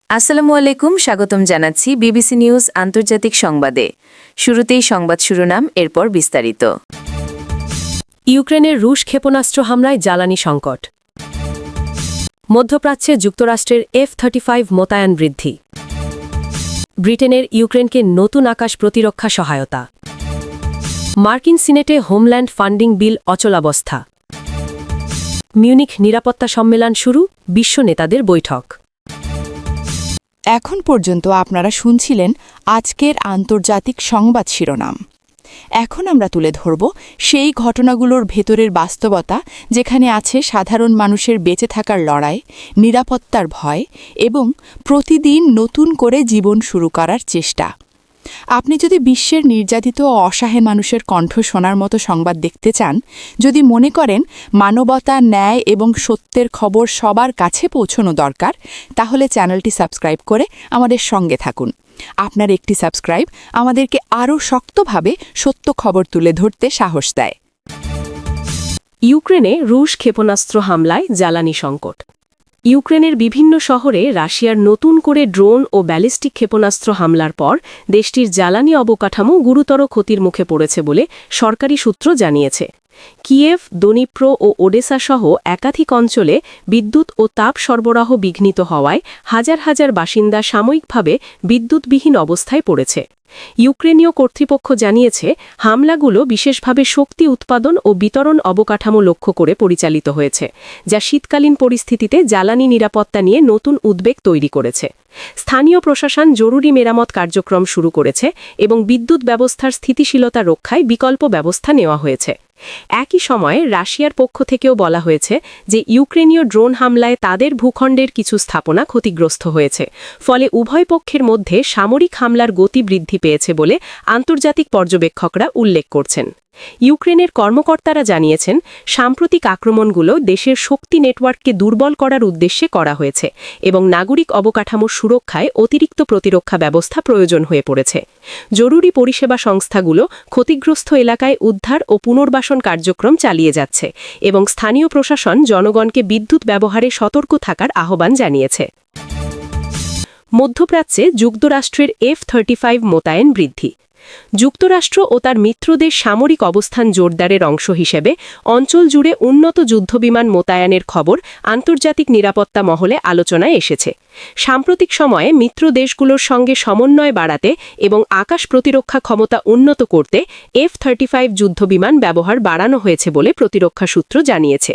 আসসালামু আলাইকুম, স্বাগতম জানাচ্ছি বিবিসি নিউজ আন্তর্জাতিক সংবাদে। শুরুতেই সংবাদ শিরোনাম, এরপর বিস্তারিত। ইউক্রেনের রুশ ক্ষেপণাস্ত্র হামলায় জ্বালানি সংকট। মধ্যপ্রাচ্যে যুক্তরাষ্ট্রের F-35 মোতায়েন বৃদ্ধি। ব্রিটেনের ইউক্রেনকে নতুন আকাশ প্রতিরক্ষা সহায়তা। মার্কিন সিনেটে হোমল্যান্ড ফান্ডিং বিল অচলাবস্থা। মিউনিখ নিরাপত্তা সম্মেলন শুরু, বিশ্ব নেতাদের বৈঠক। এখন পর্যন্ত আপনারা শুনছিলেন আজকের আন্তর্জাতিক সংবাদ শিরোনাম। এখন আমরা তুলে ধরব সেই ঘটনাগুলোর ভেতরের বাস্তবতা, যেখানে আছে সাধারণ মানুষের বেঁচে থাকার লড়াই, নিরাপত্তার ভয় এবং প্রতিদিন নতুন করে জীবন শুরু করার চেষ্টা। আপনি যদি বিশ্বের নির্যাতিত ও অসহায় মানুষের কণ্ঠ শোনার মতো সংবাদ দেখতে চান, যদি মনে করেন মানবতা, ন্যায় এবং সত্যের খবর সবার কাছে পৌঁছানো দরকার, তাহলে চ্যানেলটি সাবস্ক্রাইব করে আমাদের সঙ্গে থাকুন। আপনার একটি সাবস্ক্রাইব আমাদেরকে আরও শক্তভাবে সত্য খবর তুলে ধরতে সাহস দেয়। ইউক্রেনে রুশ ক্ষেপণাস্ত্র হামলায় জ্বালানি সংকট। ইউক্রেনের বিভিন্ন শহরে রাশিয়ার নতুন করে ড্রোন ও ব্যালিস্টিক ক্ষেপণাস্ত্র হামলার পর দেশটির জ্বালানি অবকাঠামো গুরুতর ক্ষতির মুখে পড়েছে বলে সরকারি সূত্র জানিয়েছে। কিয়েভ, দনিপ্র ও ওডেসা সহ একাধিক অঞ্চলে বিদ্যুৎ ও তাপ সরবরাহ বিঘ্নিত হওয়ায় হাজার হাজার বাসিন্দা সাময়িকভাবে বিদ্যুৎবিহীন অবস্থায় পড়েছে। ইউক্রেনীয় কর্তৃপক্ষ জানিয়েছে, হামলাগুলো বিশেষভাবে শক্তি উৎপাদন ও বিতরণ অবকাঠামো লক্ষ্য করে পরিচালিত হয়েছে, যা শীতকালীন পরিস্থিতিতে জ্বালানি নিরাপত্তা নিয়ে নতুন উদ্বেগ তৈরি করেছে। স্থানীয় প্রশাসন জরুরি মেরামত কার্যক্রম শুরু করেছে এবং বিদ্যুৎ ব্যবস্থার স্থিতিশীলতা রক্ষায় বিকল্প ব্যবস্থা নেওয়া হয়েছে। একই সময়ে রাশিয়ার পক্ষ থেকেও বলা হয়েছে যে ইউক্রেনীয় ড্রোন হামলায় তাদের ভূখণ্ডের কিছু স্থাপনা ক্ষতিগ্রস্ত হয়েছে, ফলে উভয় পক্ষের মধ্যে সামরিক হামলার গতি বৃদ্ধি পেয়েছে বলে আন্তর্জাতিক পর্যবেক্ষকরা উল্লেখ করছেন। ইউক্রেনের কর্মকর্তারা জানিয়েছেন, সাম্প্রতিক আক্রমণগুলো দেশের শক্তি নেটওয়ার্ককে দুর্বল করার উদ্দেশ্যে করা হয়েছে এবং নাগরিক অবকাঠামোর সুরক্ষায় অতিরিক্ত প্রতিরক্ষা ব্যবস্থা প্রয়োজন হয়ে পড়েছে। জরুরি পরিষেবা সংস্থাগুলো ক্ষতিগ্রস্ত এলাকায় উদ্ধার ও পুনর্বাসন কার্যক্রম চালিয়ে যাচ্ছে এবং স্থানীয় প্রশাসন জনগণকে বিদ্যুৎ ব্যবহারে সতর্ক থাকার আহ্বান জানিয়েছে। মধ্যপ্রাচ্যে যুক্তরাষ্ট্রের F-35 মোতায়েন বৃদ্ধি। যুক্তরাষ্ট্র ও তার মিত্রদের সামরিক অবস্থান জোরদারের অংশ হিসেবে অঞ্চল জুড়ে উন্নত যুদ্ধবিমান মোতায়েনের খবর আন্তর্জাতিক নিরাপত্তা মহলে আলোচনায় এসেছে। সাম্প্রতিক সময়ে মিত্র দেশগুলোর সঙ্গে সমন্বয় বাড়াতে এবং আকাশ প্রতিরক্ষা ক্ষমতা উন্নত করতে F-35 যুদ্ধবিমান ব্যবহার বাড়ানো হয়েছে বলে প্রতিরক্ষা সূত্র জানিয়েছে।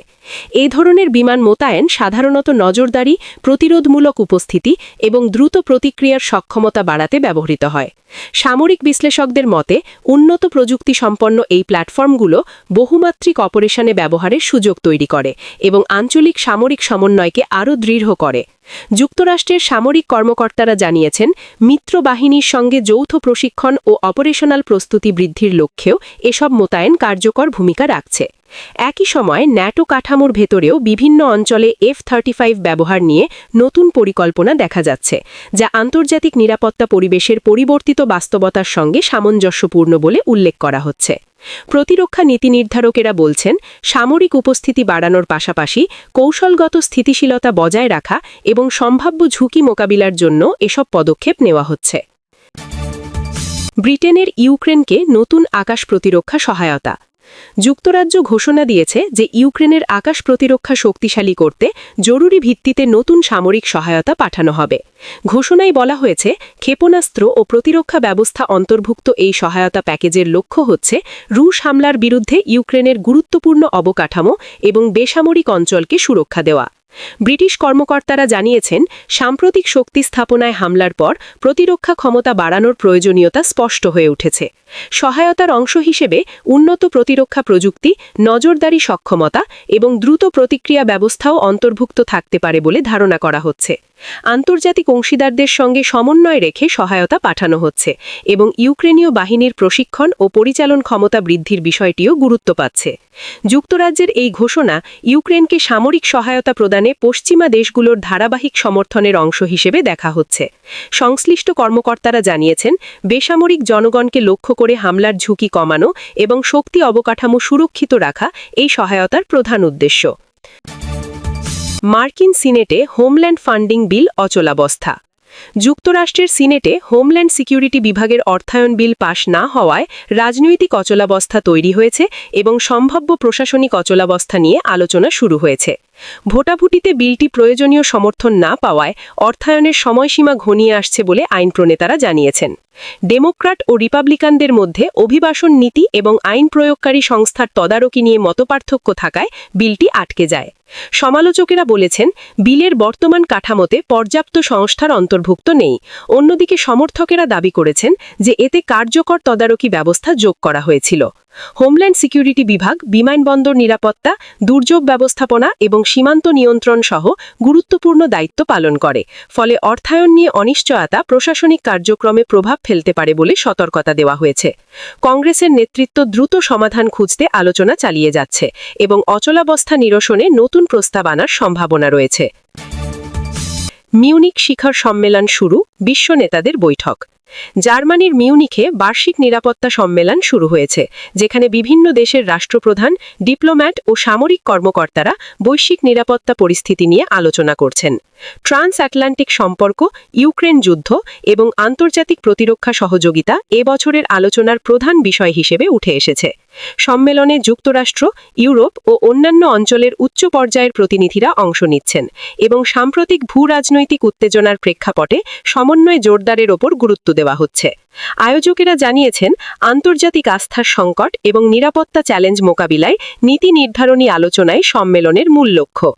এই ধরনের বিমান মোতায়েন সাধারণত নজরদারি, প্রতিরোধমূলক উপস্থিতি এবং দ্রুত প্রতিক্রিয়ার সক্ষমতা বাড়াতে ব্যবহৃত হয়। সামরিক বিশ্লেষকদের মতে, উন্নত প্রযুক্তি সম্পন্ন এই প্ল্যাটফর্মগুলো বহুমাত্রিক অপারেশনে ব্যবহারের সুযোগ তৈরি করে এবং আঞ্চলিক সামরিক সমন্বয়কে আরও দৃঢ় করে। যুক্তরাষ্ট্রের সামরিক কর্মকর্তারা জানিয়েছেন, মিত্র বাহিনীর সঙ্গে যৌথ প্রশিক্ষণ ও অপারেশনাল প্রস্তুতি বৃদ্ধির লক্ষ্যেও এসব মোতায়েন কার্যকর ভূমিকা রাখছে। একই সময় ন্যাটো কাঠামোর ভেতরেও বিভিন্ন অঞ্চলে F-35 ব্যবহার নিয়ে নতুন পরিকল্পনা দেখা যাচ্ছে, যা আন্তর্জাতিক নিরাপত্তা পরিবেশের পরিবর্তিত বাস্তবতার সঙ্গে সামঞ্জস্যপূর্ণ বলে উল্লেখ করা হচ্ছে। প্রতিরক্ষা নীতি নির্ধারকেরা বলছেন, সামরিক উপস্থিতি বাড়ানোর পাশাপাশি কৌশলগত স্থিতিশীলতা বজায় রাখা এবং সম্ভাব্য ঝুঁকি মোকাবিলার জন্য এসব পদক্ষেপ নেওয়া হচ্ছে। ব্রিটেনের ইউক্রেনকে নতুন আকাশ প্রতিরক্ষা সহায়তা। যুক্তরাজ্য ঘোষণা দিয়েছে যে ইউক্রেনের আকাশ প্রতিরক্ষা শক্তিশালী করতে জরুরি ভিত্তিতে নতুন সামরিক সহায়তা পাঠানো হবে। ঘোষণায় বলা হয়েছে, ক্ষেপণাস্ত্র ও প্রতিরক্ষা ব্যবস্থা অন্তর্ভুক্ত এই সহায়তা প্যাকেজের লক্ষ্য হচ্ছে রুশ হামলার বিরুদ্ধে ইউক্রেনের গুরুত্বপূর্ণ অবকাঠামো এবং বেসামরিক অঞ্চলকে সুরক্ষা দেওয়া। ব্রিটিশ কর্মকর্তারা জানিয়েছেন, সাম্প্রতিক শক্তি স্থাপনায় হামলার পর প্রতিরক্ষা ক্ষমতা বাড়ানোর প্রয়োজনীয়তা স্পষ্ট হয়ে উঠেছে। সহায়তার অংশ হিসেবে উন্নত প্রতিরক্ষা প্রযুক্তি, নজরদারি সক্ষমতা এবং দ্রুত প্রতিক্রিয়া ব্যবস্থাও অন্তর্ভুক্ত থাকতে পারে বলে ধারণা করা হচ্ছে। আন্তর্জাতিক অংশীদারদের সঙ্গে সমন্বয় রেখে সহায়তা পাঠানো হচ্ছে এবং ইউক্রেনীয় বাহিনীর প্রশিক্ষণ ও পরিচালন ক্ষমতা বৃদ্ধির বিষয়টিও গুরুত্ব পাচ্ছে। যুক্তরাজ্যের এই ঘোষণা ইউক্রেনকে সামরিক সহায়তা প্রদানে পশ্চিমা দেশগুলোর ধারাবাহিক সমর্থনের অংশ হিসেবে দেখা হচ্ছে। সংশ্লিষ্ট কর্মকর্তারা জানিয়েছেন, বেসামরিক জনগণকে লক্ষ্য করে হামলার ঝুঁকি কমানো এবং শক্তি অবকাঠামো সুরক্ষিত রাখা এই সহায়তার প্রধান উদ্দেশ্য। মার্কিন সিনেটে হোমল্যান্ড ফান্ডিং বিল অচলাবস্থা। যুক্তরাষ্ট্রের সিনেটে হোমল্যান্ড সিকিউরিটি বিভাগের অর্থায়ন বিল পাশ না হওয়ায় রাজনৈতিক অচলাবস্থা তৈরি হয়েছে এবং সম্ভাব্য প্রশাসনিক অচলাবস্থা নিয়ে আলোচনা শুরু হয়েছে। ভোটাভুটিতে বিলটি প্রয়োজনীয় সমর্থন না পাওয়ায় অর্থায়নের সময়সীমা ঘনিয়ে আসছে বলে আইন প্রণেতারা জানিয়েছেন। ডেমোক্র্যাট ও রিপাবলিকানদের মধ্যে অভিবাসন নীতি এবং আইন প্রয়োগকারী সংস্থার তদারকি নিয়ে মতপার্থক্য থাকায় বিলটি আটকে যায়। সমালোচকেরা বলেছেন, বিলের বর্তমান কাঠামোতে পর্যাপ্ত সংস্থার অন্তর্ভুক্ত নেই। অন্যদিকে সমর্থকেরা দাবি করেছেন যে এতে কার্যকর তদারকি ব্যবস্থা যোগ করা হয়েছিল। হোমল্যান্ড সিকিউরিটি বিভাগ বিমানবন্দর নিরাপত্তা, দুর্যোগ ব্যবস্থাপনা এবং সীমান্ত নিয়ন্ত্রণ সহ গুরুত্বপূর্ণ দায়িত্ব পালন করে। ফলে অর্থায়ন নিয়ে অনিশ্চয়তা প্রশাসনিক কার্যক্রমে প্রভাব ফেলতে পারে বলে সতর্কতা দেওয়া হয়েছে। কংগ্রেসের নেতৃত্ব দ্রুত সমাধান খুঁজতে আলোচনা চালিয়ে যাচ্ছে এবং অচলাবস্থা নিরসনে নতুন প্রস্তাব আনার সম্ভাবনা রয়েছে। মিউনিক শিখর সম্মেলন শুরু, বিশ্ব নেতাদের বৈঠক। জার্মানির মিউনিখে বার্ষিক নিরাপত্তা সম্মেলন শুরু হয়েছে, যেখানে বিভিন্ন দেশের রাষ্ট্রপ্রধান, ডিপ্লোম্যাট ও সামরিক কর্মকর্তারা বৈশ্বিক নিরাপত্তা পরিস্থিতি নিয়ে আলোচনা করছেন। ট্রান্স আটলান্টিক সম্পর্ক, ইউক্রেন যুদ্ধ এবং আন্তর্জাতিক প্রতিরক্ষা সহযোগিতা এবছরের আলোচনার প্রধান বিষয় হিসেবে উঠে এসেছে। সম্মেলনে যুক্তরাষ্ট্র, ইউরোপ ও অন্যান্য অঞ্চলের উচ্চ পর্যায়ের প্রতিনিধিরা অংশ নিচ্ছেন এবং সাম্প্রতিক ভূ-রাজনৈতিক উত্তেজনার প্রেক্ষাপটে সমন্বয় জোরদারের ওপর গুরুত্ব দেওয়া হচ্ছে। আয়োজকেরা জানিয়েছেন, আন্তর্জাতিক আস্থার সংকট এবং নিরাপত্তা চ্যালেঞ্জ মোকাবিলায় নীতি নির্ধারণী আলোচনায় সম্মেলনের মূল লক্ষ্য।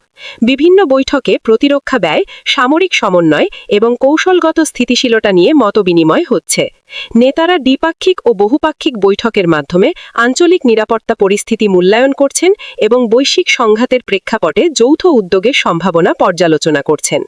বিভিন্ন বৈঠকে প্রতিরক্ষা ব্যয়, সামরিক সমন্বয় এবং কৌশলগত স্থিতিশীলতা নিয়ে মতবিনিময় হচ্ছে। নেতারা দ্বিপাক্ষিক ও বহুপাক্ষিক বৈঠকের মাধ্যমে আঞ্চলিক নিরাপত্তা পরিস্থিতি মূল্যায়ন করছেন এবং বৈশ্বিক সংঘাতের প্রেক্ষাপটে যৌথ উদ্যোগের সম্ভাবনা পর্যালোচনা করছেন।